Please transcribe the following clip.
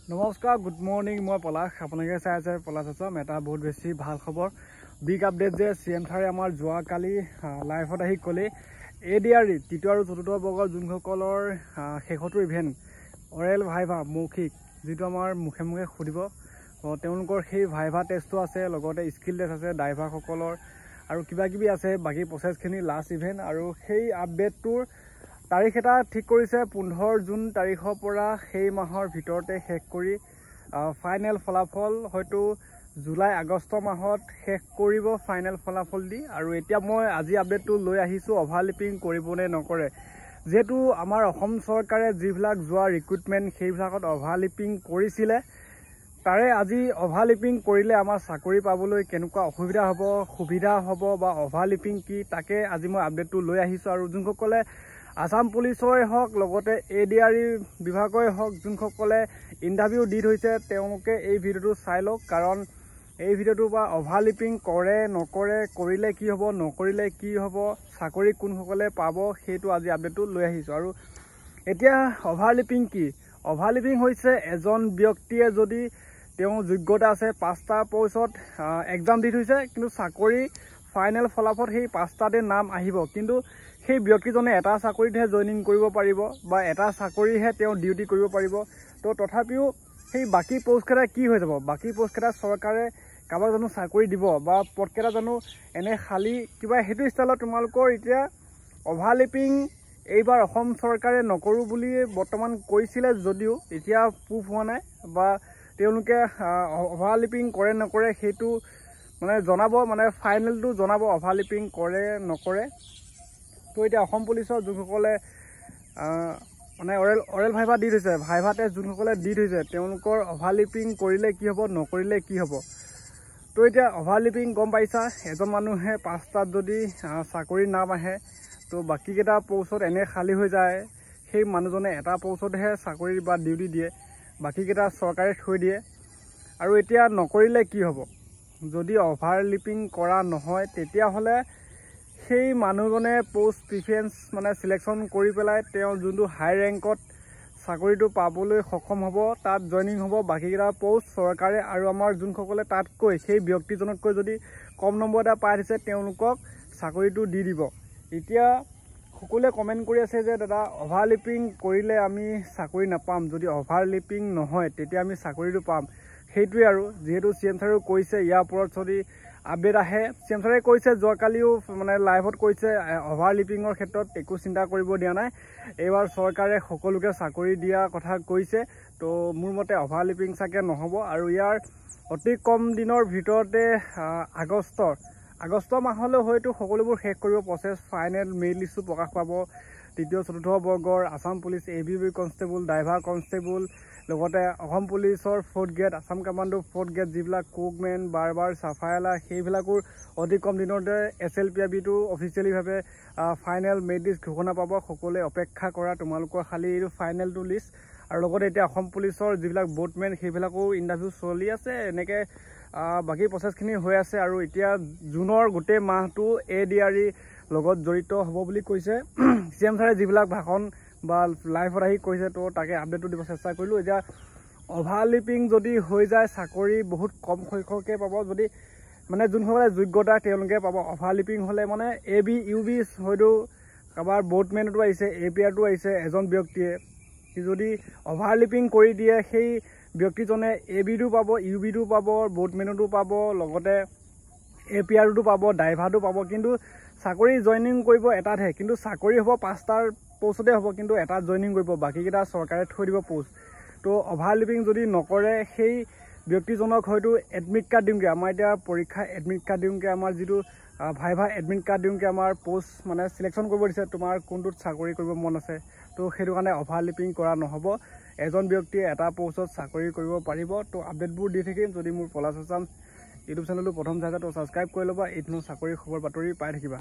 নমস্কাৰ, good morning. মই পলাশ, আপোনালোকে চাই আছে পলাশ আছাম। এটা বহুত বেছি ভাল খবৰ, বিগ আপডেট যে CM ছাৰে আমাৰ যোৱাকালি লাইভত আহি ক'লে ADRE তৃতীয় আৰু চতুৰ্থ বৰ্গৰ যোনসকলৰ শেষৰটো ইভেণ্ট অৰেল ভাইভা মৌখিক যিটো আমাৰ মুখে মুখে সুধিব, তেওঁলোকৰ সেই ভাইভা টেষ্টটো আছে, লগতে স্কিল টেষ্ট আছে ড্ৰাইভাৰসকলৰ আৰু কিবা কিবি আছে বাকী প্ৰচেছখিনি লাষ্ট ইভেণ্ট। আৰু সেই আপডেটটোৰ তাৰিখ এটা ঠিক কৰিছে 15 জুন তাৰিখৰ পৰা সেই মাহৰ ভিতৰতে শেষ কৰি ফাইনেল ফলাফল হয়তো জুলাই আগষ্ট মাহত শেষ কৰিব ফাইনেল ফলাফল দি। আৰু এতিয়া মই আজি আপডেটটো লৈ আহিছোঁ অভাৰলিপিং কৰিব নে নকৰে, যিহেতু আমাৰ অসম চৰকাৰে যিবিলাক যোৱা ৰিক্ৰুটমেণ্ট সেইবিলাকত অভাৰলিপিং কৰিছিলে, তাৰে আজি অভাৰলিপিং কৰিলে আমাৰ চাকৰি পাবলৈ কেনেকুৱা অসুবিধা হ'ব, সুবিধা হ'ব বা অভাৰলিপিং কি, তাকে আজি মই আপডেটটো লৈ আহিছোঁ। আৰু যোনসকলে আসাম পুলিচৰে হওক লগতে ADRE বিভাগৰে হওক যোনসকলে ইণ্টাৰভিউ দি থৈছে তেওঁলোকে এই ভিডিঅ'টো চাই লওক, কাৰণ এই ভিডিঅ'টোৰ পৰা অভাৰলিপিং কৰে নকৰে, কৰিলে কি হ'ব নকৰিলে কি হ'ব, চাকৰি কোনসকলে পাব, সেইটো আজি আপডেটটো লৈ আহিছোঁ। আৰু এতিয়া অভাৰলিপিং কি? অভাৰলিপিং হৈছে এজন ব্যক্তিয়ে যদি তেওঁ যোগ্যতা আছে 5টা পষ্টত এক্সাম দি থৈছে, কিন্তু চাকৰি ফাইনেল ফলাফলত সেই 5টাতে নাম আহিব, কিন্তু সেই ব্যক্তিজনে এটা চাকৰিতহে জইনিং কৰিব পাৰিব বা এটা চাকৰিহে তেওঁ ডিউটি কৰিব পাৰিব। তো তথাপিও সেই বাকী পষ্টকেইটা কি হৈ যাব? বাকী পষ্টকেইটা চৰকাৰে কাৰোবাক জানো চাকৰি দিব বা পদকেইটা জানো এনে খালী কিবা, সেইটো ষ্টাইলত তোমালোকৰ এতিয়া অভাৰলিপিং এইবাৰ অসম চৰকাৰে নকৰোঁ বুলি বৰ্তমান কৈছিলে, যদিও এতিয়া প্ৰুফ হোৱা নাই বা তেওঁলোকে অভাৰলিপিং কৰে নকৰে সেইটো জনাব, ফাইনেলটো জনাব অভাৰলিপিং কৰে নকৰে। তো এতিয়া অসম পুলিচৰ যোনসকলে অৰেল ভাইভা দি থৈছে, ভাইভা টেষ্ট যোনসকলে দি থৈছে তেওঁলোকৰ অভাৰলিপিং কৰিলে কি হ'ব নকৰিলে কি হ'ব। তো এতিয়া অভাৰলিপিং গম পাইছা, এজন মানুহে 5টাত যদি চাকৰি নাম আহে তো বাকীকেইটা পষ্টত এনে খালী হৈ যায়, সেই মানুহজনে এটা পষ্টতহে চাকৰি বা ডিউটি দিয়ে, বাকীকেইটা চৰকাৰে থৈ দিয়ে। আৰু এতিয়া নকৰিলে কি হ'ব? যদি অভাৰলিপিং কৰা নহয় তেতিয়াহ'লে সেই মানুহজনে পষ্ট প্ৰিফাৰেঞ্চ চিলেকশ্যন কৰি পেলাই তেওঁ যোনটো হাই ৰেংকত চাকৰিটো পাবলৈ সক্ষম হ'ব তাত জইনিং হ'ব, বাকীকেইটা পষ্ট চৰকাৰে আৰু আমাৰ যোনসকলে তাতকৈ সেই ব্যক্তিজনতকৈ যদি কম নম্বৰ এটা পাই থৈছে তেওঁলোকক চাকৰিটো দি দিব। এতিয়া সকলোৱে কমেণ্ট কৰি আছে যে দাদা অভাৰলিপিং কৰিলে আমি চাকৰি নাপাম, যদি অভাৰলিপিং নহয় তেতিয়া আমি চাকৰিটো পাম। সেইটোৱে আৰু যিহেতু CM ছাৰেও কৈছে ইয়াৰ ওপৰত যদি আপডেট আহে, CM ছাৰে কৈছে যোৱাকালিও লাইভত কৈছে অভাৰলিপিঙৰ ক্ষেত্ৰত একো চিন্তা কৰিব দিয়া নাই, এইবাৰ চৰকাৰে সকলোকে চাকৰি দিয়াৰ কথা কৈছে। তো মোৰ মতে অভাৰলিপিং চাগে নহ'ব আৰু ইয়াৰ অতি কম দিনৰ ভিতৰতে আগষ্ট মাহলৈ হয়তো সকলোবোৰ শেষ কৰিব প্ৰচেছ, ফাইনেল মেৰিট লিষ্টটো প্ৰকাশ পাব। তৃতীয় চতুৰ্থ বৰ্গৰ Assam police ABB constable, driver constable, লগতে অসম পুলিচৰ 4th grade, Assam commando 4th grade যিবিলাক কুকমেন, বাৰবাৰ, চাফাইলা সেইবিলাকৰ অতি কম দিনতে SLPIBটো অফিচিয়েলিভাৱে ফাইনেল মেৰিট লিষ্ট ঘোষণা পাব। সকলোৱে অপেক্ষা কৰা, তোমালোকৰ খালী এইটো ফাইনেলটো লিষ্ট। আৰু লগতে এতিয়া অসম পুলিচৰ যিবিলাক বোটমেন সেইবিলাকো ইণ্টাৰভিউ চলি আছে, এনেকৈ বাকী প্ৰচেছখিনি হৈ আছে। আৰু এতিয়া জুনৰ গোটেই মাহটো ADRE লগত জড়িত হ'ব বুলি কৈছে CM ছাৰে, যিবিলাক ভাষণ বা লাইভত আহি কৈছে, তো তাকে আপডেটটো দিব চেষ্টা কৰিলোঁ। এতিয়া অভাৰলিপিং যদি হৈ যায় চাকৰি বহুত কম সংখ্যকে পাব, যদি যোনসকলে যোগ্যতা তেওঁলোকে পাব। অভাৰলিপিং হ'লে AB UB হয়তো কাৰোবাৰ বোটমেনতো আহিছে, APRটো আহিছে এজন ব্যক্তিয়ে, যদি অভাৰলিপিং কৰি দিয়ে সেই ব্যক্তিজনে ABটো পাব, UBটো পাব, বোটমেনতো পাব, লগতে APRটো পাব, ড্ৰাইভাৰটো পাব, কিন্তু চাকৰি জইনিং কৰিব এটাতহে, কিন্তু চাকৰি হ'ব 5টাৰ পষ্টতে হ'ব, কিন্তু এটাত জইনিং কৰিব, বাকীকেইটা চৰকাৰে থৈ দিব পষ্ট। তো অভাৰলিপিং যদি নকৰে সেই ব্যক্তিজনক হয়তো এডমিট কাৰ্ড দিওঁগৈ, আমাৰ এতিয়া পৰীক্ষা এডমিট কাৰ্ড দিওঁগৈ, আমাৰ যিটো ভাইভা এডমিট কাৰ্ড দিওঁগৈ, আমাৰ পষ্ট চিলেকশ্যন কৰিব দিছে তোমাৰ কোনটোত চাকৰি কৰিব মন আছে। তো সেইটো কাৰণে অভাৰলিপিং কৰা নহ'ব, এজন ব্যক্তিয়ে এটা পষ্টত চাকৰি কৰিব পাৰিব। তো আপডেটবোৰ দি থাকিম, যদি মোৰ পলাশ আছাম ইউটিউব চেনেলটো প্ৰথম চাইছা তো ছাবস্ক্ৰাইব কৰি ল'বা, এই ধৰণৰ চাকৰি খবৰ বাতৰি পাই থাকিবা।